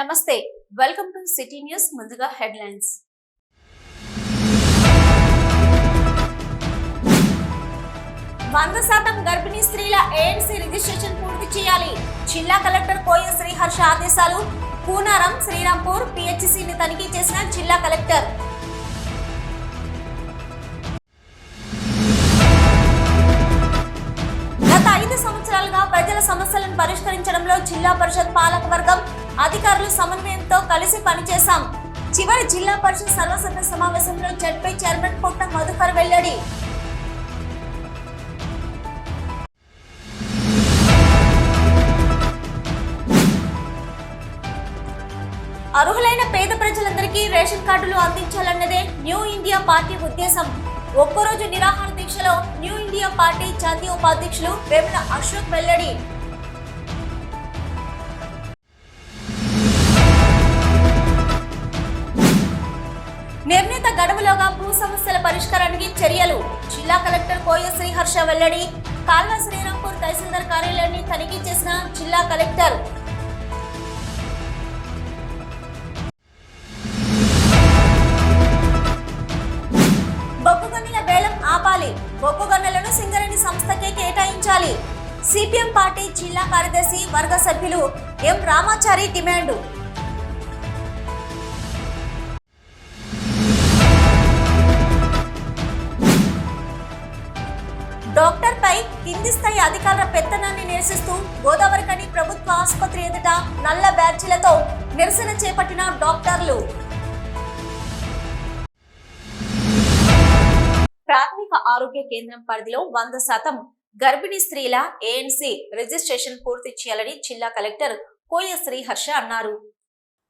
నమస్తే welcome to city news. ముందుగా headlines. 100% గర్భిణీ స్త్రీల ఏఎన్సీ రిజిస్ట్రేషన్ పూర్తి చేయాలి. జిల్లా కలెక్టర్ కోయ శ్రీహర్ష ఆదేశాలు. కూనారం, శ్రీరాంపూర్ పిహెచ్సిని తనిఖీ చేసిన జిల్లా కలెక్టర్. గత 5 సంవత్సరాలుగా ప్రజల సమస్యలను పరిష్కరించడంలో జిల్లా పరిషత్ పాలక వర్గం అధికారులు సమన్వయంతో కలిసి పనిచేశాం. చివరి జిల్లా పరిషత్ సర్వసభ్య సమావేశంలో జడ్పీ చైర్మన్ పుట్ట మధుకర్ వెల్లడి. అర్హులైన పేద ప్రజలందరికీ రేషన్ కార్డులు అందించాలన్నదే న్యూ ఇండియా పార్టీ ఉద్దేశం. ఒక్కరోజు నిరాహార దీక్షలో న్యూ ఇండియా పార్టీ జాతీయ ఉపాధ్యక్షులు వేముల అశోక్ వెల్లడి. నిర్ణీత గడువులోగా భూ సమస్యల పరిష్కారానికి చర్యలు. జిల్లా కలెక్టర్ కోయ శ్రీహర్ష వెల్లడి. కాల్వ శ్రీరాంపూర్ తహసీల్దార్ కార్యాలయాన్ని తనిఖీ చేసిన జిల్లా కలెక్టర్. బొగ్గుగనుల వేలం ఆపాలి. బొగ్గుగనులను సింగరేణి సంస్థకే కేటాయించాలి. సిపిఎం పార్టీ జిల్లా కార్యదర్శి వర్గ సభ్యులు ఎం రామాచారి డిమాండ్. డాక్టర్ పై కింది స్థాయి అధికారుల పెత్తనాన్ని నిరసిస్తూ గోదావరికని ప్రభుత్వ ఆసుపత్రి ఎదుట నల్ల బ్యాడ్జీలతో నిరసన చేపట్టిన డాక్టర్లు. ప్రాథమిక ఆరోగ్య కేంద్రం పరిధిలో 100% గర్భిణీ స్త్రీల ఏఎన్సీ రిజిస్ట్రేషన్ పూర్తి చేయాలని జిల్లా కలెక్టర్ కోయ శ్రీహర్ష అన్నారు.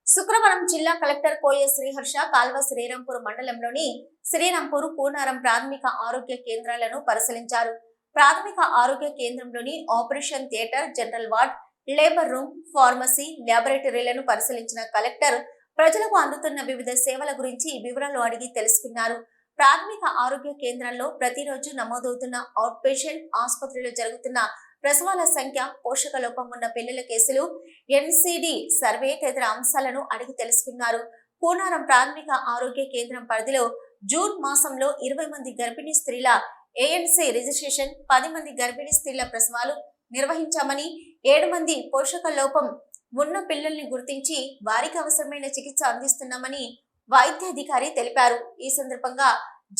శుక్రవారం జిల్లా కలెక్టర్ కోయ శ్రీహర్ష కాల్వ శ్రీరాంపూర్ మండలంలోని శ్రీరాంపూర్, కూనారం ప్రాథమిక ఆరోగ్య కేంద్రాలను పరిశీలించారు. ప్రాథమిక ఆరోగ్య కేంద్రంలోని operation theatre, general ward, labour room, pharmacy, ల్యాబొరేటరీలను పరిశీలించిన కలెక్టర్ ప్రజలకు అందుతున్న వివిధ సేవల గురించి వివరాలు అడిగి తెలుసుకున్నారు. ప్రాథమిక ఆరోగ్య కేంద్రాల్లో ప్రతిరోజు నమోదవుతున్న అవుట్ పేషెంట్, ఆసుపత్రిలో జరుగుతున్న ప్రసవాల సంఖ్య, పోషక లోపం ఉన్న పిల్లల కేసులు, ఎన్సిడి సర్వే తదితర అంశాలను అడిగి తెలుసుకున్నారు. కూనారం ప్రాథమిక ఆరోగ్య కేంద్రం పరిధిలో జూన్ మాసంలో 20 మంది గర్భిణీ స్త్రీల ఏఎన్సీ రిజిస్ట్రేషన్, 10 మంది గర్భిణీ స్త్రీల ప్రసవాలు నిర్వహించామని, 7 మంది పోషక లోపం ఉన్న పిల్లల్ని గుర్తించి వారికి అవసరమైన చికిత్స అందిస్తున్నామని వైద్యాధికారి తెలిపారు. ఈ సందర్భంగా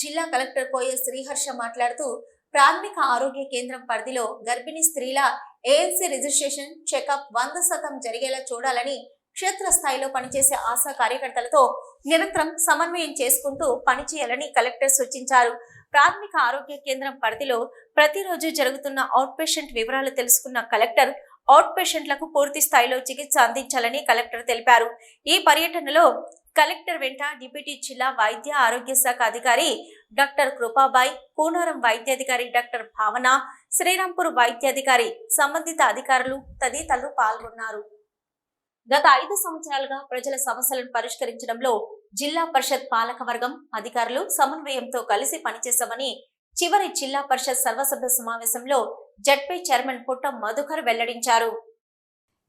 జిల్లా కలెక్టర్ కోయ శ్రీహర్ష మాట్లాడుతూ ప్రాథమిక ఆరోగ్య కేంద్రం పరిధిలో గర్భిణీ స్త్రీల ఏఎన్సీ రిజిస్ట్రేషన్, చెకప్ 100% జరిగేలా చూడాలని క్షేత్రస్థాయిలో పనిచేసే ఆశా కార్యకర్తలతో నిరంతరం సమన్వయం చేసుకుంటూ పనిచేయాలని కలెక్టర్ సూచించారు. ప్రాథమిక ఆరోగ్య కేంద్రం పరిధిలో ప్రతిరోజు జరుగుతున్న అవుట్ పేషెంట్ వివరాలు తెలుసుకున్న కలెక్టర్ అవుట్ పేషెంట్లకు పూర్తి స్థాయిలో చికిత్స అందించాలని కలెక్టర్ తెలిపారు. ఈ పర్యటనలో కలెక్టర్ వెంట డిప్యూటీ జిల్లా వైద్య ఆరోగ్య శాఖ అధికారి డాక్టర్ కృపాబాయ్, కూనారం వైద్యాధికారి డాక్టర్ భావన, శ్రీరాంపూర్ వైద్యాధికారి, సంబంధిత అధికారులు తదితరులు పాల్గొన్నారు. గత 5 సంవత్సరాలుగా ప్రజల సమస్యలను పరిష్కరించడంలో జిల్లా పరిషత్ పాలక వర్గం అధికారులు సమన్వయంతో కలిసి పనిచేశామని చివరి జిల్లా పరిషత్ సర్వసభ్య సమావేశంలో జడ్పీ చైర్మన్ పుట్ట మధుకర్ వెల్లడించారు.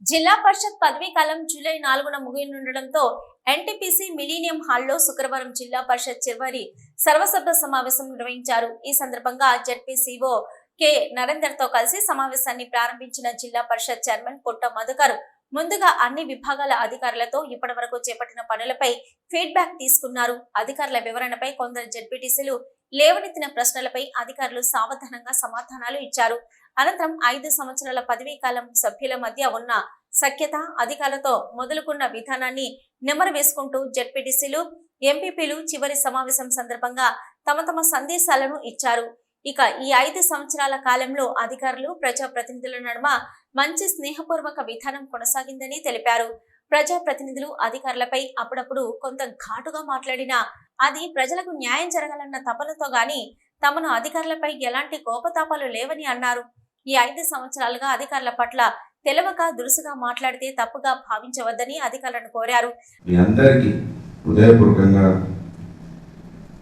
జిల్లా పరిషత్ పదవీ కాలం జూలై 4న ముగియనుండటంతో ఎన్టీపీసీ మిలీనియం హాల్లో శుక్రవారం జిల్లా పరిషత్ చివరి సర్వసభ్య సమావేశం నిర్వహించారు. ఈ సందర్భంగా జడ్పీ సిఓ కె నరేందర్ తో కలిసి సమావేశాన్ని ప్రారంభించిన జిల్లా పరిషత్ చైర్మన్ పుట్ట మధుకర్ ముందుగా అన్ని విభాగాల అధికారులతో ఇప్పటి వరకు చేపట్టిన పనులపై ఫీడ్బ్యాక్ తీసుకున్నారు. అధికారుల వివరణపై కొందరు జడ్పీటీసీలు లేవనెత్తిన ప్రశ్నలపై అధికారులు సావధానంగా సమాధానాలు ఇచ్చారు. అనంతరం 5 సంవత్సరాల పదవీ కాలం సభ్యుల మధ్య ఉన్న సఖ్యత, అధికారులతో మొదలుకున్న విధానాన్ని నెమరు వేసుకుంటూ జడ్పీటీసీలు, ఎంపీపీలు చివరి సమావేశం సందర్భంగా తమ తమ సందేశాలను ఇచ్చారు. ఇక ఈ 5 సంవత్సరాల కాలంలో అధికారులు, ప్రజాప్రతినిధుల నడుమ మంచి స్నేహపూర్వక విధానం కొనసాగిందని తెలిపారు. ప్రజాప్రతినిధులు అధికారులపై అప్పుడప్పుడు కొంత ఘాటుగా మాట్లాడినా అది ప్రజలకు న్యాయం జరగాలన్న తపనతో గాని తమను అధికారులపై ఎలాంటి కోపతాపాలు లేవని అన్నారు. ఈ 5 సంవత్సరాలుగా అధికారుల పట్ల తెలవక దురుసుగా మాట్లాడితే తప్పుగా భావించవద్దని అధికారులను కోరారు. మీ అందరికీ హృదయపూర్వకంగా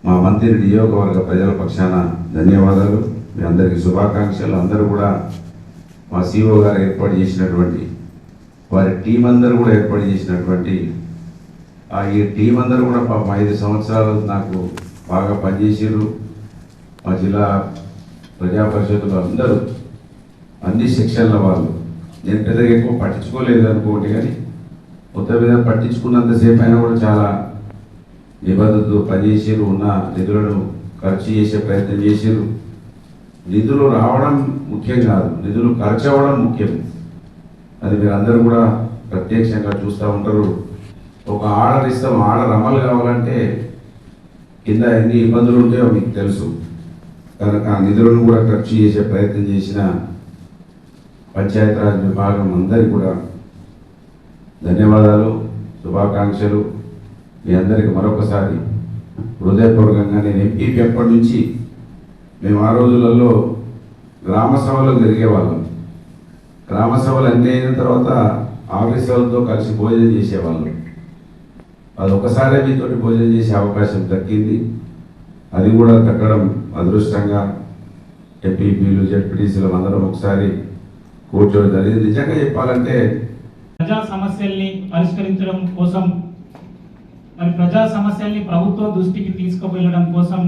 మా మంత్రి నియోజకవర్గ ప్రజల పక్షాన ధన్యవాదాలు. మీ అందరికీ శుభాకాంక్షలు. అందరూ కూడా మా సిఓ గారు ఏర్పాటు చేసినటువంటి వారి టీం అందరూ కూడా ఏర్పాటు చేసినటువంటి ఈ టీం అందరూ కూడా పాపం 5 సంవత్సరాలు నాకు బాగా పనిచేసారు. మా జిల్లా ప్రజా పరిషత్తులు అందరూ అన్ని సెక్షన్ల వాళ్ళు. నేను పెద్దగా ఎక్కువ పట్టించుకోలేదు అనుకోండి, కానీ మొత్తం మీద పట్టించుకున్నంతసేపు అయినా కూడా చాలా నిబద్ధతతో పనిచేసారు. ఉన్న నిధులను ఖర్చు చేసే ప్రయత్నం చేసారు. నిధులు రావడం ముఖ్యం కాదు, నిధులు ఖర్చు అవ్వడం ముఖ్యం. అది మీరు అందరూ కూడా ప్రత్యక్షంగా చూస్తూ ఉంటారు. ఒక ఆర్డర్ ఇస్తాం, ఆర్డర్ అమలు కావాలంటే కింద ఎన్ని ఇబ్బందులు ఉంటాయో మీకు తెలుసు. కనుక నిధులను కూడా ఖర్చు చేసే ప్రయత్నం చేసిన పంచాయతీరాజ్ విభాగం అందరికీ కూడా ధన్యవాదాలు, శుభాకాంక్షలు. మీ అందరికీ మరొకసారి హృదయపూర్వకంగా నేను ఎంపీపీ ఎప్పటి నుంచి మేము ఆ రోజులలో గ్రామ సభలు తిరిగేవాళ్ళం. గ్రామ సభలు అన్నీ అయిన తర్వాత ఆఫీసర్లతో కలిసి భోజనం చేసేవాళ్ళం. అది ఒకసారే మీతో భోజనం చేసే అవకాశం దక్కింది. అది కూడా దక్కడం అదృష్టంగా ఎంపీపీలు జెడ్పీటీసీలు అందరం ఒకసారి కూర్చోవడం జరిగింది. నిజంగా చెప్పాలంటే ప్రజా సమస్యల్ని పరిష్కరించడం కోసం, మరి ప్రజా సమస్యల్ని ప్రభుత్వ దృష్టికి తీసుకువెళ్ళడం కోసం,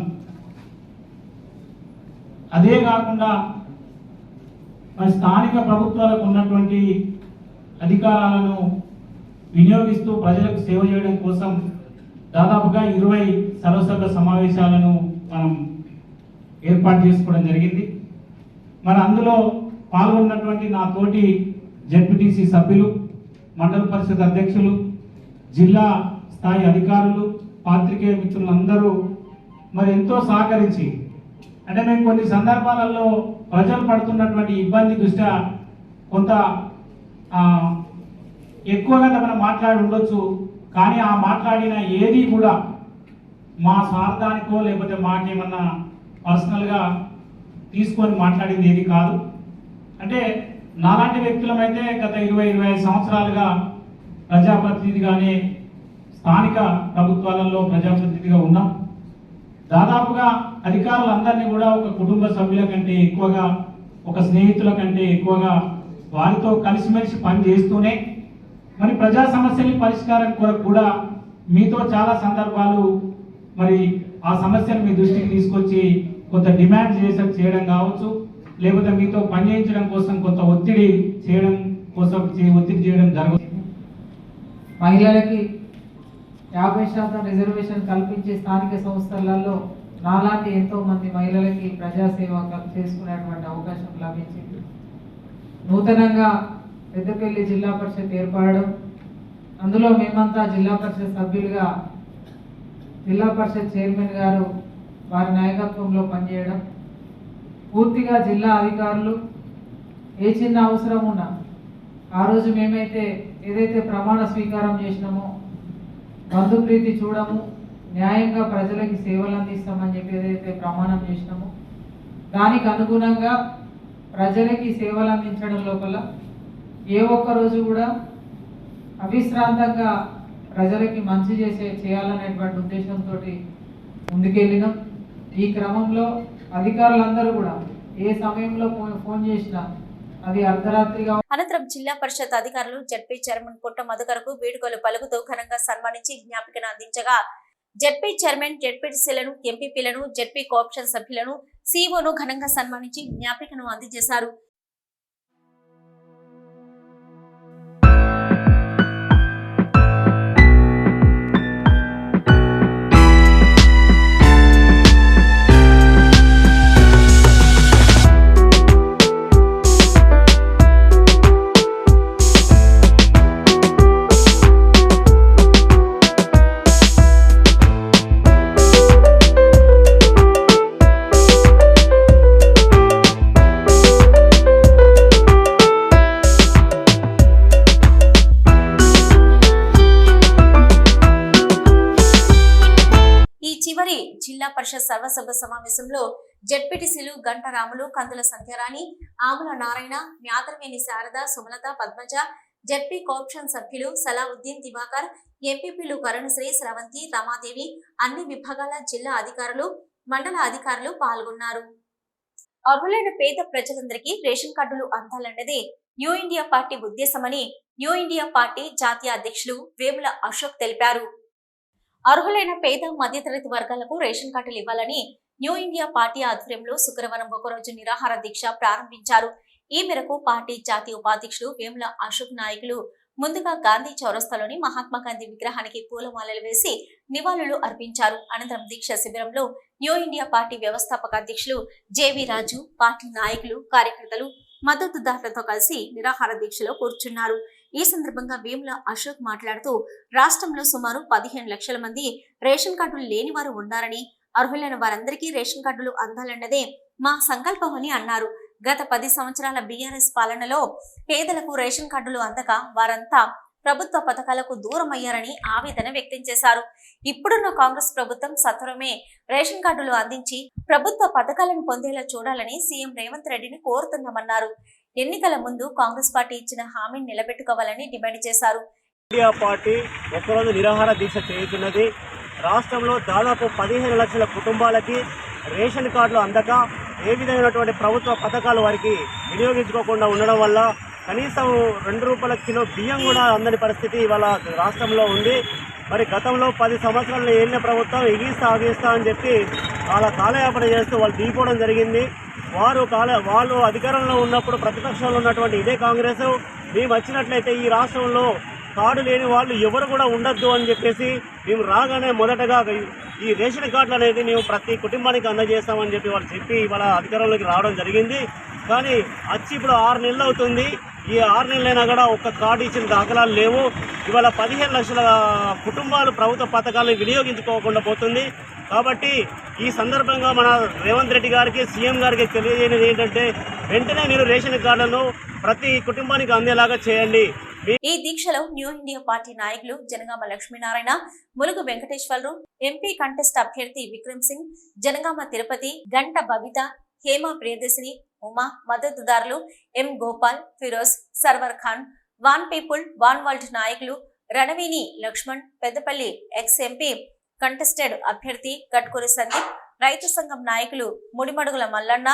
అదే కాకుండా మరి స్థానిక ప్రభుత్వాలకు ఉన్నటువంటి అధికారాలను వినియోగిస్తూ ప్రజలకు సేవ చేయడం కోసం దాదాపుగా 20 సర్వసభ్య సమావేశాలను మనం ఏర్పాటు చేసుకోవడం జరిగింది. మరి అందులో పాల్గొన్నటువంటి నా తోటి జెడ్పీటీసీ సభ్యులు, మండల పరిషత్ అధ్యక్షులు, జిల్లా స్థాయి అధికారులు, పాత్రికేయ మిత్రులందరూ మరి ఎంతో సహకరించి, అంటే మేము కొన్ని సందర్భాలలో ప్రజలు పడుతున్నటువంటి ఇబ్బంది దృష్ట్యా కొంత ఎక్కువగా మనం మాట్లాడి ఉండొచ్చు, కానీ ఆ మాట్లాడిన ఏది కూడా మా స్వార్థానికో లేకపోతే మాకేమన్నా పర్సనల్గా తీసుకొని మాట్లాడింది ఏది కాదు. అంటే నాలాంటి వ్యక్తులమైతే గత 20-25 సంవత్సరాలుగా ప్రజాప్రతినిధిగానే స్థానిక ప్రభుత్వాలలో ప్రజాప్రతినిధిగా ఉన్నాం. దాదాపుగా అధికారులందరినీ కూడా ఒక కుటుంబ సభ్యుల కంటే ఎక్కువగా, ఒక స్నేహితుల కంటే ఎక్కువగా వారితో కలిసిమెలిసి పనిచేస్తూనే మరి ప్రజా సమస్యల పరిష్కారం కొరకు కూడా మీతో చాలా సందర్భాలు మరి ఆ సమస్యను మీ దృష్టికి తీసుకొచ్చి కొంత డిమాండ్ చేయడం కావచ్చు, లేకపోతే మీతో పనిచేయించడం కోసం కొంత ఒత్తిడి చేయడం జరుగుతుంది. మహిళలకి 50% రిజర్వేషన్ కల్పించే స్థానిక సంస్థలలో నాలాంటి ఎంతో మంది మహిళలకి ప్రజాసేవ చేసుకునేటువంటి అవకాశం లభించింది. నూతనంగా పెద్దపల్లి జిల్లా పరిషత్ ఏర్పడడం, అందులో మేమంతా జిల్లా పరిషత్ సభ్యులుగా జిల్లా పరిషత్ చైర్మన్ గారు వారి నాయకత్వంలో పనిచేయడం, పూర్తిగా జిల్లా అధికారులు ఏ చిన్న అవసరం ఉన్నా ఆ రోజు మేమైతే ఏదైతే ప్రమాణ స్వీకారం చేసినామో బంధుప్రీతి చూడము, న్యాయంగా ప్రజలకి సేవలు అందిస్తామని చెప్పి ఏదైతే ప్రమాణం చేసినామో దానికి అనుగుణంగా ప్రజలకి సేవలు అందించడం లోపల ఏ ఒక్క రోజు కూడా అవిశ్రాంతంగా ప్రజలకి మంచి చేయాలనేటువంటి ఉద్దేశంతో ముందుకెళ్ళినాం. ఈ క్రమంలో అధికారులందరూ కూడా ఏ సమయంలో ఫోన్ చేసినా అది అర్ధరాత్రిగా. అనంతరం జిల్లా పరిషత్ అధికారులు జెడ్పీ చైర్మన్ పుట్ట మధుకర్కు వేడుకలు పలుకుతూ ఘనంగా సన్మానించి జ్ఞాపికను అందించగా జెడ్పీ చైర్మన్, జెడ్పీటీసీలను, ఎంపీపీలను, జెడ్పీ కోఆప్షన్ సభ్యులను, సీఓను ఘనంగా సన్మానించి జ్ఞాపికను అందజేశారు. జిల్లా పరిషత్ సర్వసభ్య సమావేశంలో జెడ్పీటీసీలు గంట రాములు, కందుల సంధ్యారాణి, ఆముల నారాయణ, మ్యాదరవేణి శారద, సుమలత, పద్మజ, జెడ్పీ కోఆప్షన్ సభ్యులు సలావుద్దీన్, దివాకర్, ఎంపీపీలు కరుణశ్రీ, స్రవంతి, రమాదేవి, అన్ని విభాగాల జిల్లా అధికారులు, మండల అధికారులు పాల్గొన్నారు. అర్హులైన పేద ప్రజలందరికీ రేషన్ కార్డులు అందాలన్నదే న్యూ ఇండియా పార్టీ ఉద్దేశమని న్యూ ఇండియా పార్టీ జాతీయ అధ్యక్షులు వేముల అశోక్ తెలిపారు. అర్హులైన పేద మధ్యతరగతి వర్గాలకు రేషన్ కార్డులు ఇవ్వాలని న్యూ ఇండియా పార్టీ ఆధ్వర్యంలో శుక్రవారం ఒకరోజు నిరాహార దీక్ష ప్రారంభించారు. ఈ మేరకు పార్టీ జాతీయ ఉపాధ్యక్షుడు వేముల అశోక్ నాయకులు ముందుగా గాంధీ చౌరస్తాలోని మహాత్మా గాంధీ విగ్రహానికి పూలమాలలు వేసి నివాళులు అర్పించారు. అనంతరం దీక్ష శిబిరంలో న్యూ ఇండియా పార్టీ వ్యవస్థాపక అధ్యక్షులు జేవి రాజు, పార్టీ నాయకులు, కార్యకర్తలు, మద్దతుదారులతో కలిసి నిరాహార దీక్షలో కూర్చున్నారు. ఈ సందర్భంగా వేముల అశోక్ మాట్లాడుతూ రాష్ట్రంలో సుమారు 15 లక్షల మంది రేషన్ కార్డులు లేని వారు ఉన్నారని, అర్హులైన వారందరికీ రేషన్ కార్డులు అందాలన్నదే మా సంకల్పమని అన్నారు. గత 10 సంవత్సరాల బీఆర్ఎస్ పాలనలో పేదలకు రేషన్ కార్డులు అందక వారంతా ప్రభుత్వ పథకాలకు దూరం అయ్యారని ఆవేదన వ్యక్తం చేశారు. ఇప్పుడున్న కాంగ్రెస్ ప్రభుత్వం సత్వరమే రేషన్ కార్డులు అందించి ప్రభుత్వ పథకాలను పొందేలా చూడాలని సీఎం రేవంత్ రెడ్డిని కోరుతున్నామన్నారు. ఎన్నికల ముందు కాంగ్రెస్ పార్టీ ఇచ్చిన హామీని నిలబెట్టుకోవాలని డిమాండ్ చేశారు. ఇండియా పార్టీ ఒక్కరోజు నిరాహార దీక్ష చేస్తున్నది. రాష్ట్రంలో దాదాపు 15 లక్షల కుటుంబాలకి రేషన్ కార్డులు అందక ఏ విధమైనటువంటి ప్రభుత్వ పథకాలు వారికి వినియోగించుకోకుండా ఉండడం వల్ల కనీసం 2 రూపాయల కిలో బియ్యం కూడా అందని పరిస్థితి ఇవాళ రాష్ట్రంలో ఉంది. మరి గతంలో 10 సంవత్సరాలు ఏలిన ప్రభుత్వం ఆగిస్తా అని చెప్పి వాళ్ళ కాలయాపన చేస్తూ వాళ్ళు దిగిపోవడం జరిగింది. వాళ్ళు అధికారంలో ఉన్నప్పుడు ప్రతిపక్షంలో ఉన్నటువంటి ఇదే కాంగ్రెస్ మేము వచ్చినట్లయితే ఈ రాష్ట్రంలో కార్డు లేని వాళ్ళు ఎవరు కూడా ఉండొద్దు అని చెప్పేసి మేము రాగానే మొదటగా ఈ రేషన్ కార్డులు అనేది మేము ప్రతి కుటుంబానికి అందజేస్తామని చెప్పి వాళ్ళు చెప్పి ఇవాళ అధికారంలోకి రావడం జరిగింది. కానీ వచ్చి ఇప్పుడు 6 నెలలు అవుతుంది. ఈ 6 నెలలైనా కూడా ఒక్క కార్డు ఇచ్చిన దాఖలాలు లేవు. ఇవాళ 15 లక్షల కుటుంబాలు ప్రభుత్వ పథకాలను వినియోగించుకోకుండా పోతుంది. కాబట్టి ఈ సందర్భంగా మన రేవంత్ రెడ్డి గారికి, సీఎం గారికి తెలియజేయనిది ఏంటంటే వెంటనే మీరు రేషన్ కార్డులను ప్రతి కుటుంబానికి అందేలాగా చేయండి. ఈ దీక్షలో న్యూ ఇండియా పార్టీ నాయకులు జనగామ లక్ష్మీనారాయణ, ములుగు వెంకటేశ్వరరావు, ఎంపీ కంటెస్ట్ అభ్యర్థి విక్రమ్ సింగ్, జనగామ తిరుపతి, గంట బబిత, హేమ ప్రియదర్శిని, ఉమా, మద్దతుదారులు M Gopal, Feroz, Sarwar Khan, one people, one world నాయకులు రణవీని Lakshman, Peddapalli ex MP contested అభ్యర్థి గట్కూరి సందీప్, రైతు సంఘం నాయకులు ముడిమడుగుల మల్లన్న,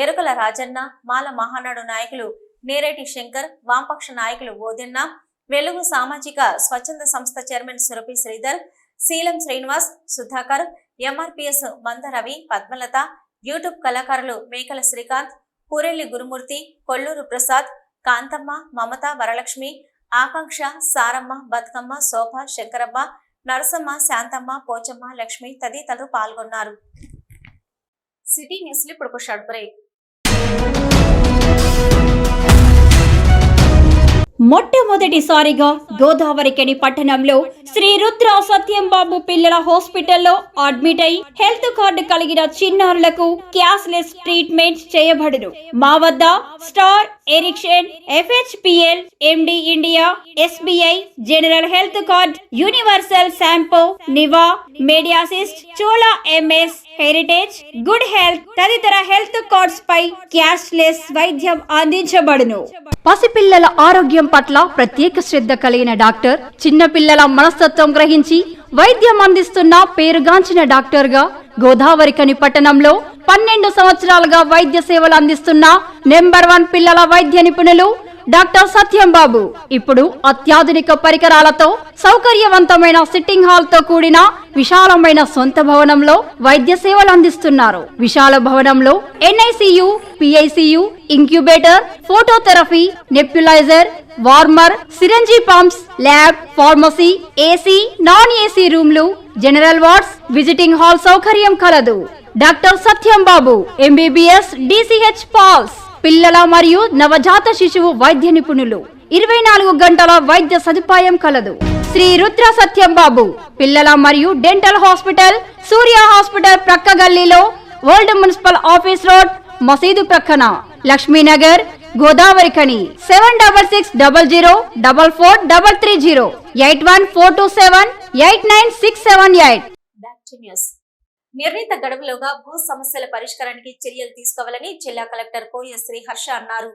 ఎరుకల రాజన్న, మాల మహానాడు నాయకులు నేరేటి శంకర్, వామపక్ష నాయకులు ఓదెన్న, వెలుగు సామాజిక స్వచ్ఛంద సంస్థ చైర్మన్ సురభి శ్రీధర్, శీలం శ్రీనివాస్, సుధాకర్, ఎంఆర్పిఎస్ మంద రవి, పద్మలత, యూట్యూబ్ కళాకారులు మేకల శ్రీకాంత్, పూరెల్లి గురుమూర్తి, కొల్లూరు ప్రసాద్, కాంతమ్మ, మమత, వరలక్ష్మి, ఆకాంక్ష, సారమ్మ, బతుకమ్మ, శోభ, శంకరమ్మ, నరసమ్మ, శాంతమ్మ, పోచమ్మ, లక్ష్మి తదితరులు పాల్గొన్నారు. సిటీ న్యూస్ ఇప్పుడు ఒక షార్ట్ బ్రేక్. మొట్టమొదటిసారిగా గోదావరికని పట్టణంలో శ్రీ రుద్ర సత్యం బాబు పిల్లల హాస్పిటల్లో అడ్మిట్ అయి హెల్త్ కార్డు కలిగిన చిన్నారులకు క్యాష్లెస్ ట్రీట్మెంట్ చేయబడును. మా వద్ద star, Ericson, FHPL, MD India, SBI, general health card, universal Sompo, Niva, Mediassist, Chola MS, heritage, good health తదితర హెల్త్ కార్డ్స్ పై క్యాష్లెస్ వైద్యం అందించబడును. పసిపిల్లల ఆరోగ్యం పట్ల ప్రత్యేక శ్రద్ధ కలిగిన డాక్టర్, చిన్నపిల్లల మనస్తత్వం గ్రహించి వైద్యం అందిస్తున్న పేరుగాంచిన డాక్టర్ గా గోదావరికని పట్టణంలో 12 సంవత్సరాలుగా వైద్య సేవలు అందిస్తున్న నెంబర్ 1 పిల్లల వైద్య నిపుణులు డాక్టర్ సత్యం బాబు ఇప్పుడు అత్యాధునిక పరికరాలతో సౌకర్యవంతమైన సిట్టింగ్ హాల్ తో కూడిన విశాలమైన సొంత భవనంలో వైద్య సేవలు అందిస్తున్నారు. విశాల భవనంలో NICU, PICU, incubator, phototherapy, nebuliser, warmer, సిరంజీ pumps, lab, pharmacy, AC, non AC రూమ్లు, జనరల్ వార్డ్స్, విజిటింగ్ హాల్ సౌకర్యం కలదు. డాక్టర్ సత్యం బాబు MBBS, DCH పాల్స్, పిల్లల మరియు నవజాత శిశువు వైద్య నిపుణులు, 24 గంటల వైద్య సదుపాయం కలదు. శ్రీ రుద్ర సత్యం బాబు పిల్లల మరియు డెంటల్ హాస్పిటల్, సూర్య హాస్పిటల్ ప్రక్క గల్లీలో, ఓల్డ్ మున్సిపల్ ఆఫీస్ రోడ్, మసీదు ప్రక్కన, లక్ష్మీనగర్, గోదావరికని. 7600004430, 8142789678. నిర్ణీత గడువులోగా భూ సమస్యల పరిష్కారానికి చర్యలు తీసుకోవాలని జిల్లా కలెక్టర్ కోయ శ్రీహర్ష అన్నారు.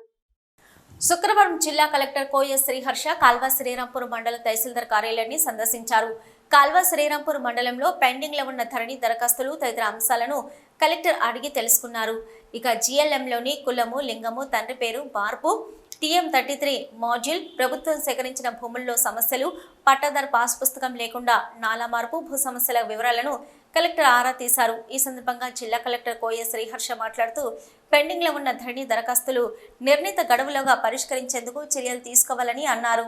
శుక్రవారం జిల్లా కలెక్టర్ కోయ శ్రీహర్ష కాల్వ శ్రీరాంపూర్ మండల తహసీల్దార్ కార్యాలయాన్ని సందర్శించారు. కాల్వ శ్రీరాంపూర్ మండలంలో పెండింగ్ లో ఉన్న ధరణి దరఖాస్తులు తదితర అంశాలను కలెక్టర్ అడిగి తెలుసుకున్నారు. ఇక GLMలోని కులము, లింగము, తండ్రి పేరు మార్పు, TM33 మాడ్యూల్, ప్రభుత్వం సేకరించిన భూముల్లో సమస్యలు, పట్టాదారు పాస్ పుస్తకం లేకుండా నాలా మార్పు, భూ సమస్యల వివరాలను కలెక్టర్ ఆరా తీశారు. ఈ సందర్భంగా జిల్లా కలెక్టర్ కోయ శ్రీహర్ష మాట్లాడుతూ పెండింగ్ లో ఉన్న ధరణి దరఖాస్తులు నిర్ణీత గడువులోగా పరిష్కరించేందుకు చర్యలు తీసుకోవాలని అన్నారు.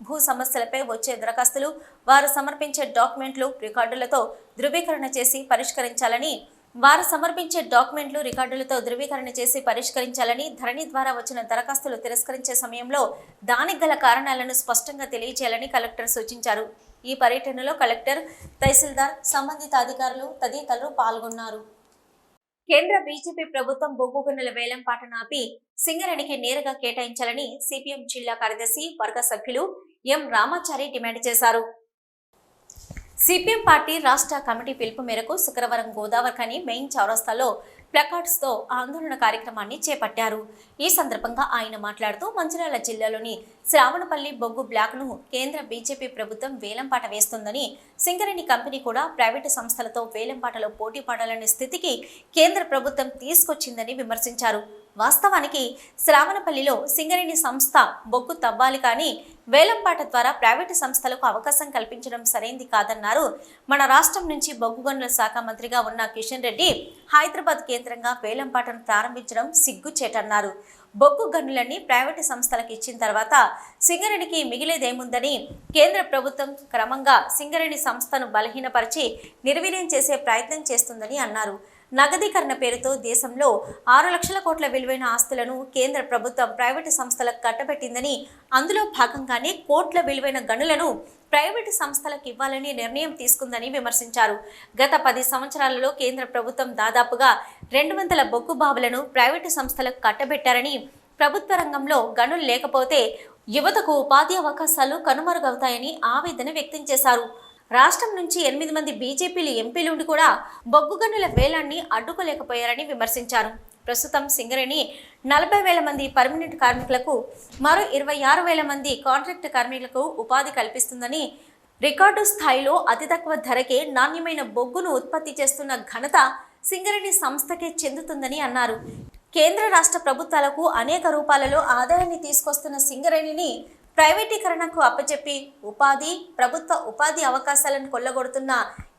భూ సమస్యలపై వచ్చే దరఖాస్తులు వారు సమర్పించే డాక్యుమెంట్లు రికార్డులతో ధృవీకరణ చేసి పరిష్కరించాలని ధరణి ద్వారా వచ్చిన దరఖాస్తులు తిరస్కరించే సమయంలో దానికి గల కారణాలను స్పష్టంగా తెలియజేయాలని కలెక్టర్ సూచించారు. ఈ పర్యటనలో కలెక్టర్, తహసీల్దార్, సంబంధిత అధికారులు తదితరులు పాల్గొన్నారు. కేంద్ర బీజేపీ ప్రభుత్వం బొగ్గు గనుల వేలంపాటను ఆపి సింగరేణికి నేరుగా కేటాయించాలని సిపిఎం జిల్లా కార్యదర్శి వర్గ సభ్యులు ఎం రామాచారి డిమాండ్ చేశారు. సిపిఎం పార్టీ రాష్ట్ర కమిటీ పిలుపు మేరకు శుక్రవారం గోదావరిఖని మెయిన్ చౌరస్తాలో ప్లకార్డ్స్ తో ఆందోళన కార్యక్రమాన్ని చేపట్టారు. ఈ సందర్భంగా ఆయన మాట్లాడుతూ మంచిర్యాల జిల్లాలోని శ్రావణపల్లి బొగ్గు బ్లాక్ ను కేంద్ర బీజేపీ ప్రభుత్వం వేలంపాట వేస్తుందని, సింగరేణి కంపెనీ కూడా ప్రైవేటు సంస్థలతో వేలంపాటలో పోటీ పడాలనే స్థితికి కేంద్ర ప్రభుత్వం తీసుకొచ్చిందని విమర్శించారు. వాస్తవానికి శ్రావణపల్లిలో సింగరేణి సంస్థ బొగ్గు తవ్వాలి, కానీ వేలంపాట ద్వారా ప్రైవేటు సంస్థలకు అవకాశం కల్పించడం సరైంది కాదన్నారు. మన రాష్ట్రం నుంచి బొగ్గు గనుల శాఖ మంత్రిగా ఉన్న కిషన్ రెడ్డి హైదరాబాద్ కేంద్రంగా వేలంపాటను ప్రారంభించడం సిగ్గుచేటన్నారు. బొగ్గు గనులన్నీ ప్రైవేటు సంస్థలకు ఇచ్చిన తర్వాత సింగరేణికి మిగిలేదేముందని కేంద్ర ప్రభుత్వం క్రమంగా సింగరేణి సంస్థను బలహీనపరిచి నిర్వీర్యం చేసే ప్రయత్నం చేస్తుందని అన్నారు. నగదీకరణ పేరుతో దేశంలో 6 లక్షల కోట్ల విలువైన ఆస్తులను కేంద్ర ప్రభుత్వం ప్రైవేటు సంస్థలకు కట్టబెట్టిందని, అందులో భాగంగానే కోట్ల విలువైన గనులను ప్రైవేటు సంస్థలకు ఇవ్వాలని నిర్ణయం తీసుకుందని విమర్శించారు. గత 10 సంవత్సరాలలో కేంద్ర ప్రభుత్వం దాదాపుగా 200 బొగ్గు బావులను ప్రైవేటు సంస్థలకు కట్టబెట్టారని, ప్రభుత్వ రంగంలో గనులు లేకపోతే యువతకు ఉపాధి అవకాశాలు కనుమరుగవుతాయని ఆవేదన వ్యక్తం చేశారు. రాష్ట్రం నుంచి 8 మంది బీజేపీ ఎంపీలుండి కూడా బొగ్గు గనుల వేలాన్ని అడ్డుకోలేకపోయారని విమర్శించారు. ప్రస్తుతం సింగరేణి 40,000 మంది పర్మనెంట్ కార్మికులకు, మరో 26,000 మంది కాంట్రాక్ట్ కార్మికులకు ఉపాధి కల్పిస్తుందని, రికార్డు స్థాయిలో అతి తక్కువ ధరకే నాణ్యమైన బొగ్గును ఉత్పత్తి చేస్తున్న ఘనత సింగరేణి సంస్థకే చెందుతుందని అన్నారు. కేంద్ర రాష్ట్ర ప్రభుత్వాలకు అనేక రూపాలలో ఆదాయాన్ని తీసుకొస్తున్న సింగరేణిని ప్రైవేటీకరణకు అప్పచెప్పి ప్రభుత్వ ఉపాధి అవకాశాలను కొల్లగొడుతున్న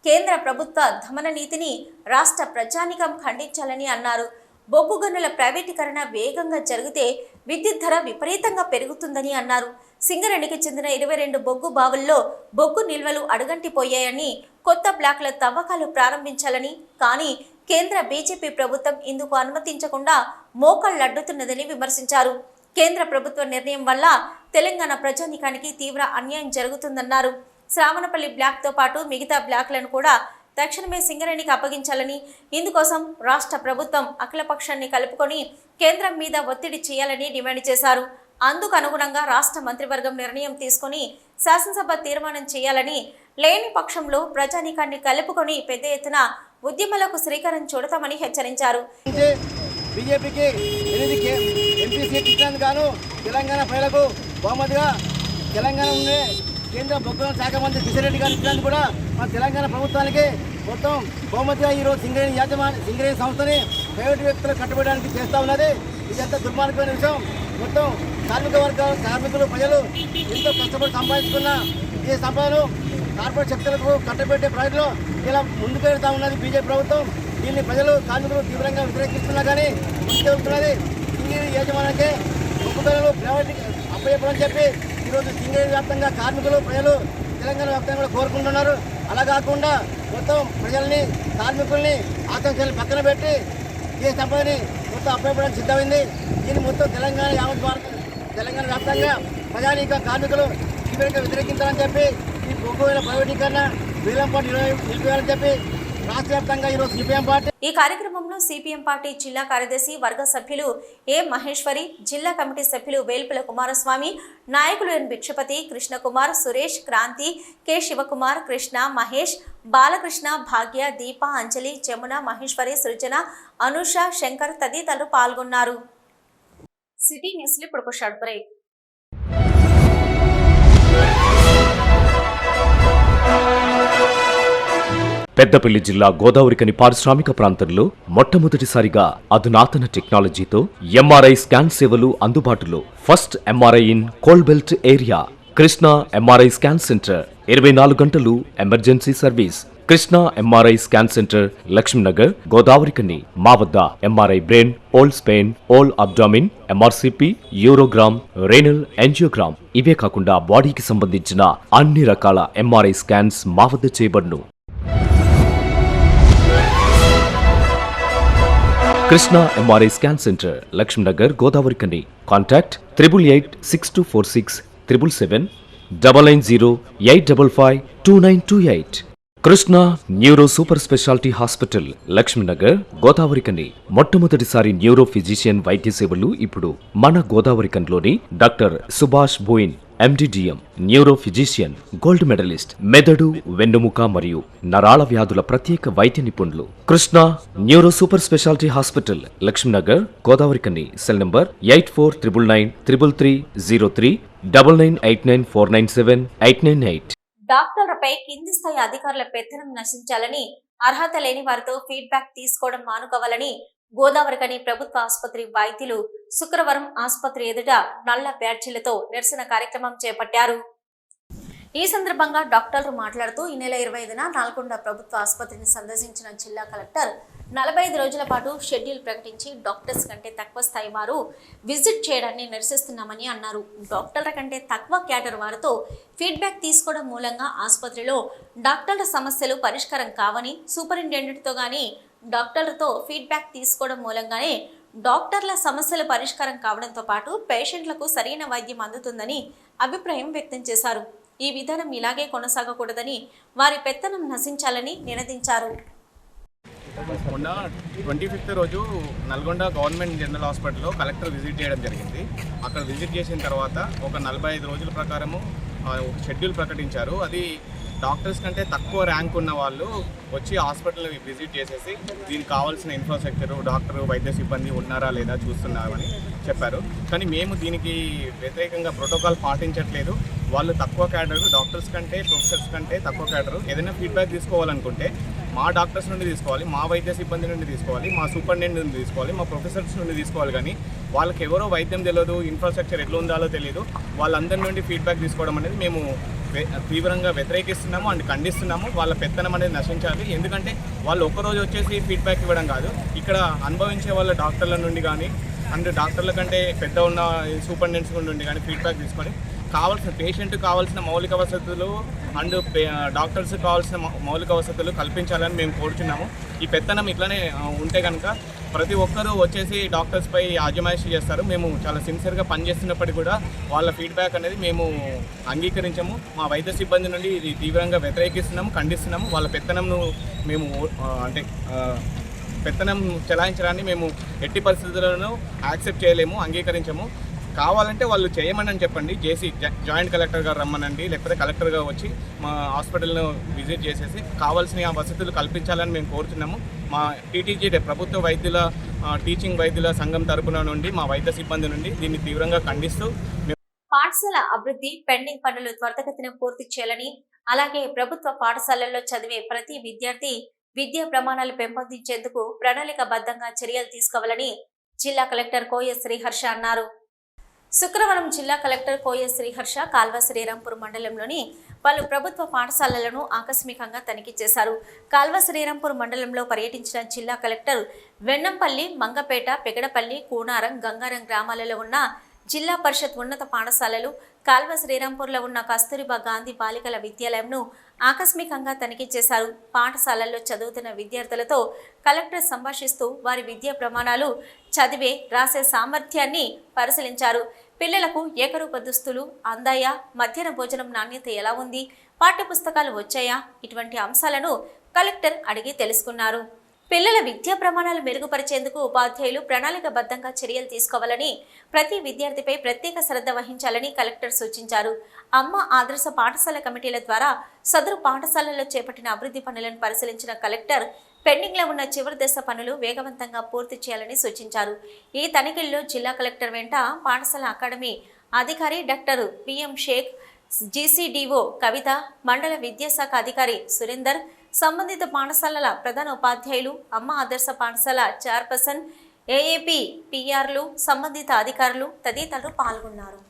కేంద్ర ప్రభుత్వ దమన నీతిని రాష్ట్ర ప్రజానికం ఖండించాలని అన్నారు. బొగ్గు గనుల ప్రైవేటీకరణ వేగంగా జరిగితే విద్యుత్ ధర విపరీతంగా పెరుగుతుందని అన్నారు. సింగరేణికి చెందిన 22 బొగ్గు బావుల్లో బొగ్గు నిల్వలు అడుగంటిపోయాయని, కొత్త బ్లాక్ల తవ్వకాలు ప్రారంభించాలని, కానీ కేంద్ర బీజేపీ ప్రభుత్వం ఇందుకు అనుమతించకుండా మోకాళ్లడ్డుతున్నదని విమర్శించారు. కేంద్ర ప్రభుత్వ నిర్ణయం వల్ల తెలంగాణ ప్రజానికానికి తీవ్ర అన్యాయం జరుగుతుందన్నారు. శ్రావణపల్లి బ్లాక్తో పాటు మిగతా బ్లాక్లను కూడా తక్షణమే సింగరేణికి అప్పగించాలని, ఇందుకోసం రాష్ట్ర ప్రభుత్వం అఖిలపక్షాన్ని కలుపుకొని కేంద్రం మీద ఒత్తిడి చేయాలని డిమాండ్ చేశారు. అందుకు అనుగుణంగా రాష్ట్ర మంత్రివర్గం నిర్ణయం తీసుకుని శాసనసభ తీర్మానం చేయాలని, లేని పక్షంలో ప్రజానీకాన్ని కలుపుకొని పెద్ద ఎత్తున ఉద్యమాలకు శ్రీకారం చుడతామని హెచ్చరించారు. బీజేపీకి 8 ఎంపీ సీట్లు ఇచ్చినందుకు గాను తెలంగాణ ప్రజలకు బహుమతిగా తెలంగాణ ఉండే కేంద్ర బొగ్గు శాఖ మంత్రి కిషన్ రెడ్డి గారు ఇచ్చినందుకు కూడా మన తెలంగాణ ప్రభుత్వానికి మొత్తం బహుమతిగా ఈరోజు సింగరేణి సంస్థని ప్రైవేటు వ్యక్తులకు కట్టుబడడానికి చేస్తూ ఉన్నది. ఇదంతా దుర్మార్గమైన విషయం. మొత్తం కార్మికులు ప్రజలు ఎంతో కష్టపడి సంపాదించుకున్న ఈ సంపదను కార్పొరేట్ శక్తులకు కట్టబెట్టే ప్రజలు ఇలా ముందుకు వెళ్తూ ఉన్నది బీజేపీ ప్రభుత్వం. దీన్ని ప్రజలు కార్మికులు తీవ్రంగా వ్యతిరేకిస్తున్నా కానీ ముందుకెళ్తున్నది. సింగరేణి యాజమాన్యానికి బొగ్గు గనులు ప్రైవేట్ అప్పచెప్పని చెప్పి ఈరోజు సింగరేణి వ్యాప్తంగా కార్మికులు ప్రజలు తెలంగాణ వ్యాప్తంగా కూడా కోరుకుంటున్నారు. అలా కాకుండా మొత్తం ప్రజల్ని కార్మికుల్ని ఆకాంక్షల్ని పక్కన పెట్టి ఈ సంపదని మొత్తం అప్పచెప్పడానికి సిద్ధమైంది. దీన్ని మొత్తం తెలంగాణ వ్యాప్తంగా ప్రజానీక కార్మికులు తీవ్రంగా వ్యతిరేకించాలని చెప్పి ఈ బొగ్గు ప్రైవేటీకరణ వేలంపాటు నిలిపేయాలని చెప్పి రాష్ట్ర వ్యాప్తంగా ఈరోజు సిపిఎం పార్టీ ఈ కార్యక్రమంలో సిపిఎం పార్టీ జిల్లా కార్యదర్శి వర్గ సభ్యులు ఏ మహేశ్వరి, జిల్లా కమిటీ సభ్యులు వేల్పుల కుమారస్వామి, నాయకులు ఎన్ భిక్షపతి, కృష్ణకుమార్, సురేష్, క్రాంతి, కె శివకుమార్, కృష్ణ, మహేష్, బాలకృష్ణ, భాగ్య, దీప, అంజలి, జమున, మహేశ్వరి, సృజన, అనుష, శంకర్ తదితరులు పాల్గొన్నారు. సిటీ న్యూస్లో ఇప్పుడు ఒక షార్ట్ బ్రేక్. పెద్దపల్లి జిల్లా గోదావరికని పారిశ్రామిక ప్రాంతంలో మొట్టమొదటిసారిగా అధునాతన టెక్నాలజీతో ఎంఆర్ఐ స్కాన్ సేవలు అందుబాటులో. First MRI in coal belt area. Krishna MRI scan centre 24 గంటలు emergency service. Krishna MRI scan centre, Lakshmi Nagar, Godavarikhani. మా వద్ద MRI brain, whole spine, whole abdomen, MRCP, urogram, renal angiogram, ఇవే కాకుండా బాడీకి సంబంధించిన అన్ని రకాల ఎంఆర్ఐ స్కాన్స్ మా వద్ద చేయబడును. Krishna MRI scan centre, Lakshmi Nagar, Godavarikhani. Contact 8886246777 99085552928. Krishna neuro super speciality hospital, Lakshminagar, Godavarikhani. మొట్టమొదటిసారి న్యూరో ఫిజిషియన్ వైద్య సేవలు ఇప్పుడు మన గోదావరికన్లోని doctor Subhash Boyin, MDDM, neuro physician, gold medallist, మెదడు, వెన్నుముక మరియు నరాల వ్యాధుల ప్రత్యేక వైద్య నిపుణులు. Krishna neuro super speciality hospital, Lakshminagar, Godavarikhani. Cell number 84993303 9989497898. డాక్టర్లపై కింది స్థాయి అధికారుల పెత్తనం నశించాలని, అర్హత లేని వారితో ఫీడ్బ్యాక్ తీసుకోవడం మానుకోవాలని గోదావరికని ప్రభుత్వ ఆసుపత్రి వైద్యులు శుక్రవారం ఆసుపత్రి ఎదుట నల్ల బ్యాడ్జీలతో నిరసన కార్యక్రమం చేపట్టారు. ఈ సందర్భంగా డాక్టర్లు మాట్లాడుతూ ఈ నెల 25న నల్గొండ ప్రభుత్వ ఆసుపత్రిని సందర్శించిన జిల్లా కలెక్టర్ 45 రోజుల పాటు షెడ్యూల్ ప్రకటించి డాక్టర్స్ కంటే తక్కువ స్థాయి వారు విజిట్ చేయడాన్ని నిరసిస్తున్నామని అన్నారు. డాక్టర్ల కంటే తక్కువ క్యాడర్ వారితో ఫీడ్బ్యాక్ తీసుకోవడం మూలంగా ఆసుపత్రిలో డాక్టర్ల సమస్యలు పరిష్కారం కావని, సూపరింటెండెంట్తో గానీ డాక్టర్లతో ఫీడ్బ్యాక్ తీసుకోవడం మూలంగానే డాక్టర్ల సమస్యలు పరిష్కారం కావడంతో పాటు పేషెంట్లకు సరైన వైద్యం అందుతుందని అభిప్రాయం వ్యక్తం చేశారు. ఈ విధానం ఇలాగే కొనసాగకూడదని, వారి పెత్తనం నశించాలని నినదించారు. మొన్న 25th రోజు నల్గొండ గవర్నమెంట్ జనరల్ హాస్పిటల్లో కలెక్టర్ విజిట్ చేయడం జరిగింది. అక్కడ విజిట్ చేసిన తర్వాత ఒక 45 రోజుల ప్రకారము ఒక షెడ్యూల్ ప్రకటించారు. అది డాక్టర్స్ కంటే తక్కువ ర్యాంక్ ఉన్న వాళ్ళు వచ్చి హాస్పిటల్ విజిట్ చేసేసి దీనికి కావాల్సిన ఇన్ఫ్రాస్ట్రక్చరు, డాక్టరు, వైద్య సిబ్బంది ఉన్నారా లేదా చూస్తున్నామని చెప్పారు. కానీ మేము దీనికి వ్యతిరేకంగా ప్రోటోకాల్ పాటించట్లేదు. వాళ్ళు తక్కువ క్యాడరు, డాక్టర్స్ కంటే ప్రొఫెసర్స్ కంటే తక్కువ క్యాడరు. ఏదైనా ఫీడ్బ్యాక్ తీసుకోవాలనుకుంటే మా డాక్టర్స్ నుండి తీసుకోవాలి, మా వైద్య సిబ్బంది నుండి తీసుకోవాలి, మా సూపరింటెండెంట్ నుండి తీసుకోవాలి, మా ప్రొఫెసర్స్ నుండి తీసుకోవాలి. కానీ వాళ్ళకి ఎవరో వైద్యం తెలియదు, ఇన్ఫ్రాస్ట్రక్చర్ ఎట్లా ఉండాలో తెలియదు, వాళ్ళందరి నుండి ఫీడ్బ్యాక్ తీసుకోవడం అనేది మేము తీవ్రంగా వ్యతిరేకిస్తున్నాము అండ్ ఖండిస్తున్నాము. వాళ్ళ పెత్తనం అనేది నశించాలి. ఎందుకంటే వాళ్ళు ఒక్కరోజు వచ్చేసి ఫీడ్బ్యాక్ ఇవ్వడం కాదు, ఇక్కడ అనుభవించే వాళ్ళ డాక్టర్ల నుండి కానీ అండ్ డాక్టర్ల కంటే పెద్ద ఉన్న సూపరింటెండెంట్స్ నుండి కానీ ఫీడ్బ్యాక్ తీసుకొని కావాల్సిన పేషెంట్ కావాల్సిన మౌలిక వసతులు అండ్ డాక్టర్స్ కావాల్సిన మౌలిక వసతులు కల్పించాలని మేము కోరుచున్నాము. ఈ పెత్తనం ఇట్లానే ఉంటే కనుక ప్రతి ఒక్కరూ వచ్చేసి డాక్టర్స్పై ఆజమాయిషీ చేస్తారు. మేము చాలా సిన్సియర్గా పనిచేస్తున్నప్పటికీ కూడా వాళ్ళ ఫీడ్బ్యాక్ అనేది మేము అంగీకరించము. మా వైద్య సిబ్బంది నుండి ఇది తీవ్రంగా వ్యతిరేకిస్తున్నాము, ఖండిస్తున్నాము. వాళ్ళ పెత్తనంను మేము పెత్తనం చెలాయించడాన్ని మేము ఎట్టి పరిస్థితులను యాక్సెప్ట్ చేయలేము, అంగీకరించము. కావాలంటే వాళ్ళు చేయమని చెప్పండి, జాయింట్ కలెక్టర్ గారు రమ్మనండి, లేకపోతే కలెక్టర్ గారు వచ్చి మా హాస్పిటల్ను విజిట్ చేసేసి కావాల్సిన వసతులు కల్పించాలని మేము కోరుతున్నాము. మా టీటీజీ ప్రభుత్వ వైద్యుల టీచింగ్ వైద్యుల సంఘం తరపున నుండి మా వైద్య సిబ్బంది నుండి దీన్ని తీవ్రంగా ఖండిస్తూ పాఠశాల అభివృద్ధి పెండింగ్ పనులు త్వరితగతిన పూర్తి చేయాలని, అలాగే ప్రభుత్వ పాఠశాలల్లో చదివే ప్రతి విద్యార్థి విద్యా ప్రమాణాలు పెంపొందించేందుకు ప్రణాళికాబద్ధంగా చర్యలు తీసుకోవాలని జిల్లా కలెక్టర్ కోయ శ్రీహర్ష అన్నారు. శుక్రవారం జిల్లా కలెక్టర్ కోయ శ్రీహర్ష కాల్వ శ్రీరాంపూర్ మండలంలోని పలు ప్రభుత్వ పాఠశాలలను ఆకస్మికంగా తనిఖీ చేశారు. కాల్వ శ్రీరాంపూర్ మండలంలో పర్యటించిన జిల్లా కలెక్టర్ వెన్నంపల్లి, మంగపేట, పెగడపల్లి, కూనారం, గంగారం గ్రామాలలో ఉన్న జిల్లా పరిషత్ ఉన్నత పాఠశాలలు, కాల్వ శ్రీరాంపూర్లో ఉన్న కస్తూరిబా గాంధీ బాలికల విద్యాలయంను ఆకస్మికంగా తనిఖీ చేశారు. పాఠశాలల్లో చదువుతున్న విద్యార్థులతో కలెక్టర్ సంభాషిస్తూ వారి విద్యా ప్రమాణాలు, చదివే, రాసే సామర్థ్యాన్ని పరిశీలించారు. పిల్లలకు ఏకరూప దుస్తులు అందాయా, మధ్యాహ్న భోజనం నాణ్యత ఎలా ఉంది, పాఠ్యపుస్తకాలు వచ్చాయా, ఇటువంటి అంశాలను కలెక్టర్ అడిగి తెలుసుకున్నారు. పిల్లల విద్యా ప్రమాణాలు మెరుగుపరిచేందుకు ఉపాధ్యాయులు ప్రణాళికాబద్ధంగా చర్యలు తీసుకోవాలని, ప్రతి విద్యార్థిపై ప్రత్యేక శ్రద్ధ వహించాలని కలెక్టర్ సూచించారు. అమ్మ ఆదర్శ పాఠశాల కమిటీల ద్వారా సదరు పాఠశాలల్లో చేపట్టిన అభివృద్ధి పనులను పరిశీలించిన కలెక్టర్ పెండింగ్లో ఉన్న చివరి దశ పనులు వేగవంతంగా పూర్తి చేయాలని సూచించారు. ఈ తనిఖీల్లో జిల్లా కలెక్టర్ వెంట పాఠశాల అకాడమీ అధికారి డాక్టర్ పిఎం షేక్, జీసీడీఓ కవిత, మండల విద్యాశాఖ అధికారి సురేందర్, సంబంధిత పాఠశాలల ప్రధాన ఉపాధ్యాయులు, అమ్మ ఆదర్శ పాఠశాల చైర్పర్సన్, ఏఏపీ పిఆర్లు, సంబంధిత అధికారులు తదితరులు పాల్గొన్నారు.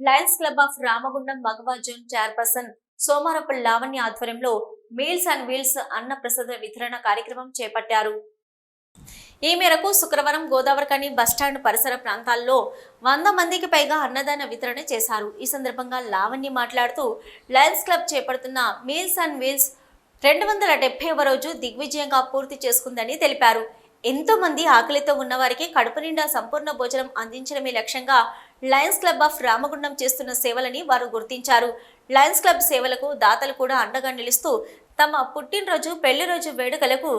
లయన్స్ క్లబ్ ఆఫ్ రామగుండం మగవా జోన్ చైర్పర్సన్ సోమారపు లావణ్య ఆధ్వర్యంలో మీల్స్ అండ్ వీల్స్ అన్న ప్రసాద వితరణ కార్యక్రమం చేపట్టారు. ఈ మేరకు శుక్రవారం గోదావరికని బస్టాండ్ పరిసర ప్రాంతాల్లో 100 మందికి పైగా అన్నదాన వితరణ చేశారు. ఈ సందర్భంగా లావణ్య మాట్లాడుతూ లయన్స్ క్లబ్ చేపడుతున్న మీల్స్ అండ్ వీల్స్ 270వ రోజు దిగ్విజయంగా పూర్తి చేసుకుందని తెలిపారు. ఎంతో మంది ఆకలితో ఉన్నవారికి కడుపు నిండా సంపూర్ణ భోజనం అందించడమే లక్ష్యంగా లయన్స్ క్లబ్ ఆఫ్ రామగుండం చేస్తున్న సేవలని వారు గుర్తించారు. లయన్స్ క్లబ్ సేవలకు దాతలు కూడా అండగా నిలుస్తూ తమ పుట్టినరోజు, పెళ్లి రోజు వేడుకలకు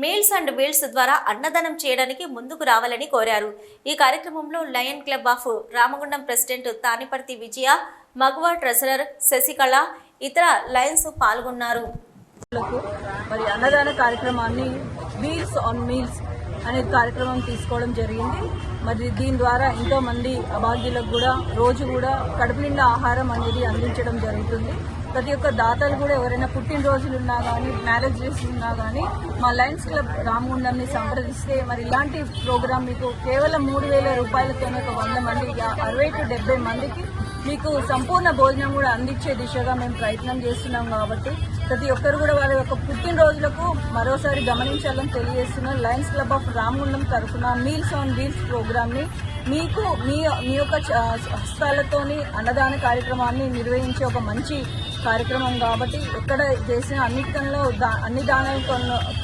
మీల్స్ అండ్ వీల్స్ ద్వారా అన్నదానం చేయడానికి ముందుకు రావాలని కోరారు. ఈ కార్యక్రమంలో lion club of Ramagundam president Taniparthi Vijaya, మగవా ట్రెజరర్ శశికళ, ఇతర లయన్స్ పాల్గొన్నారు. మరి అన్నదాన కార్యక్రమాన్ని వీల్స్ ఆన్ మీల్స్ అనే కార్యక్రమం తీసుకోవడం జరిగింది. మరి దీని ద్వారా ఎంతో మంది అభాగ్యులకు కూడా రోజు కూడా కడుపు నిండా ఆహారం అనేది అందించడం జరుగుతుంది. ప్రతి ఒక్క దాతలు కూడా ఎవరైనా పుట్టినరోజులు ఉన్నా కానీ, మ్యారేజ్ డేస్ ఉన్నా కానీ మా లయన్స్ క్లబ్ రామగుండంని సంప్రదిస్తే మరి ఇలాంటి ప్రోగ్రామ్ మీకు కేవలం 3,000 రూపాయలతోనే ఒక 100 మంది 60 to 70 మందికి మీకు సంపూర్ణ భోజనం కూడా అందించే దిశగా మేము ప్రయత్నం చేస్తున్నాం. కాబట్టి ప్రతి ఒక్కరు కూడా వారి యొక్క పుట్టినరోజులకు మరోసారి గమనించాలని తెలియజేస్తున్నాం. లయన్స్ క్లబ్ ఆఫ్ రామగుండం తరఫున మీల్స్ ఆన్ వీల్స్ ప్రోగ్రామ్ని మీకు మీ యొక్క హస్తాలతోని అన్నదాన కార్యక్రమాన్ని నిర్వహించే ఒక మంచి కార్యక్రమం. కాబట్టి ఎక్కడ చేసిన అన్నిటికన్నా అన్ని దానాల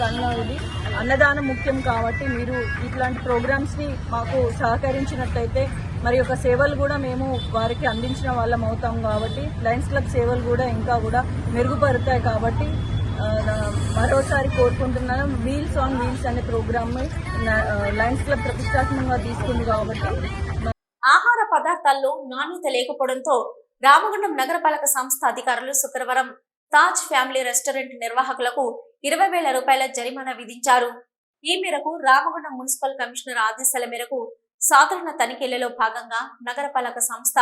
కన్నా ఇది అన్నదానం ముఖ్యం. కాబట్టి మీరు ఇట్లాంటి ప్రోగ్రామ్స్ని మాకు సహకరించినట్లయితే మరి యొక్క సేవలు కూడా మేము వారికి అందించిన వాళ్ళం అవుతాం. కాబట్టి లయన్స్ క్లబ్ సేవలు కూడా ఇంకా కూడా మెరుగుపడతాయి. కాబట్టి మరోసారి కోరుకుంటున్నాను, వీల్స్ ఆన్ వీల్స్ అనే ప్రోగ్రామ్ లయన్స్ క్లబ్ ప్రతిష్టాత్మకంగా తీసుకుంది. కాబట్టి ఆహార పదార్థాల్లో నాణ్యత లేకపోవడంతో రామగుండం నగరపాలక సంస్థ అధికారులు శుక్రవారం తాజ్ ఫ్యామిలీ రెస్టారెంట్ నిర్వాహకులకు 20,000 రూపాయల జరిమానా విధించారు. ఈ మేరకు రామగుండం మున్సిపల్ కమిషనర్ ఆదేశాల మేరకు సాధారణ తనిఖీలలో భాగంగా నగరపాలక సంస్థ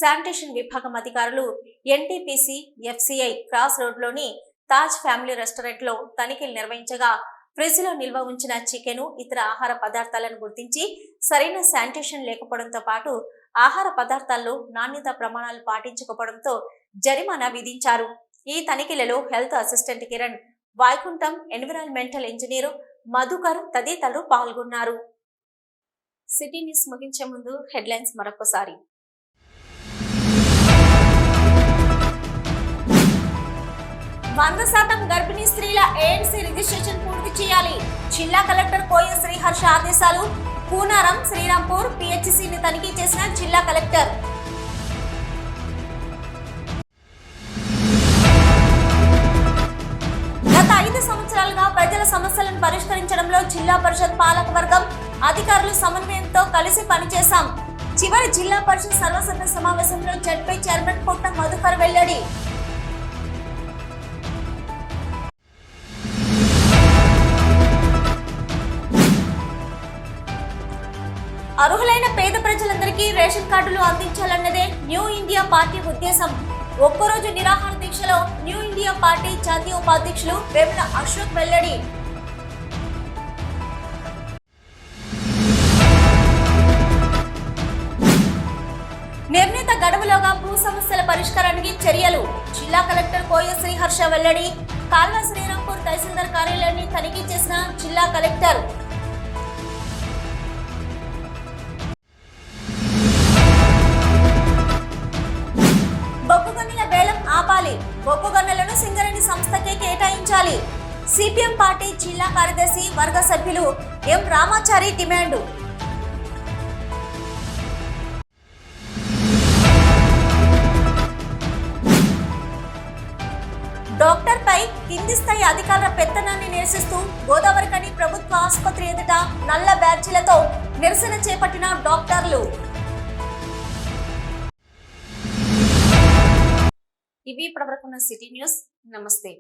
శానిటేషన్ విభాగం అధికారులు ఎన్టీపీసీ ఎఫ్సిఐ క్రాస్ రోడ్లోని తాజ్ ఫ్యామిలీ రెస్టారెంట్ లో తనిఖీలు నిర్వహించగా ఫ్రిడ్జ్ లో నిల్వ ఉంచిన చికెన్, ఇతర ఆహార పదార్థాలను గుర్తించి సరైన శానిటేషన్ లేకపోవడంతో పాటు ఆహార పదార్థాల్లో నాణ్యత ప్రమాణాలు పాటించకపోవడంతో జరిమానా విధించారు. ఈ తనిఖీలలో health assistant Kiran, Vaikuntham environmental engineer Madhukar తదితరులు పాల్గొన్నారు. సిటీ న్యూస్ ముగించే ముందు హెడ్లైన్స్ మరొకసారి. 100% గర్భిణీ స్త్రీల ANC రిజిస్ట్రేషన్ పూర్తి చేయాలి. జిల్లా కలెక్టర్ కోయ శ్రీహర్ష ఆదేశాలు. కూనారం, శ్రీరాంపూర్ PHCని తనిఖీ చేసిన జిల్లా కలెక్టర్. గత 5 సంవత్సరాలుగా ప్రజల సమస్యలను పరిష్కరించడంలో జిల్లా పరిషత్ పాలక వర్గం అధికారులు సమన్వయంతో కలిసి పనిచేశాం. చివరి జిల్లా పరిషత్ సర్వసభ్య సమావేశంలో జడ్పీ చైర్మన్ పొట్ట మధుకర్ వెల్లడి. అర్హులైన పేద ప్రజలందరికీ రేషన్ కార్డులు అందించాలన్నదే న్యూ ఇండియా పార్టీ ఉద్దేశం. ఒక్కరోజు నిరాహార దీక్షలో న్యూ ఇండియా పార్టీ జాతీయ ఉపాధ్యక్షులు వేముల అశోక్ వెల్లడి. నిర్ణీత గడువులోగా భూ సమస్యల పరిష్కారానికి చర్యలు. జిల్లా కలెక్టర్ కోయ శ్రీహర్ష వెల్లడి. కాల్వ శ్రీరాంపూర్ తహసీల్దార్ కార్యాలయాన్ని తనిఖీ చేసిన జిల్లా కలెక్టర్. బొగ్గుగనుల వేలం ఆపాలి. బొగ్గుగనులను సింగరేణి సంస్థకే కేటాయించాలి. సిపిఎం పార్టీ జిల్లా కార్యదర్శి వర్గ సభ్యులు ఎం రామాచారి డిమాండ్. డాక్టర్పై కింది స్థాయి అధికారుల పెత్తనాన్ని నిరసిస్తూ గోదావరికని ప్రభుత్వ ఆసుపత్రి ఎదుట నల్ల బ్యాడ్జీలతో నిరసన చేపట్టిన డాక్టర్లు. ఇవి ఇప్పటివరకున్న సిటీ న్యూస్. నమస్తే.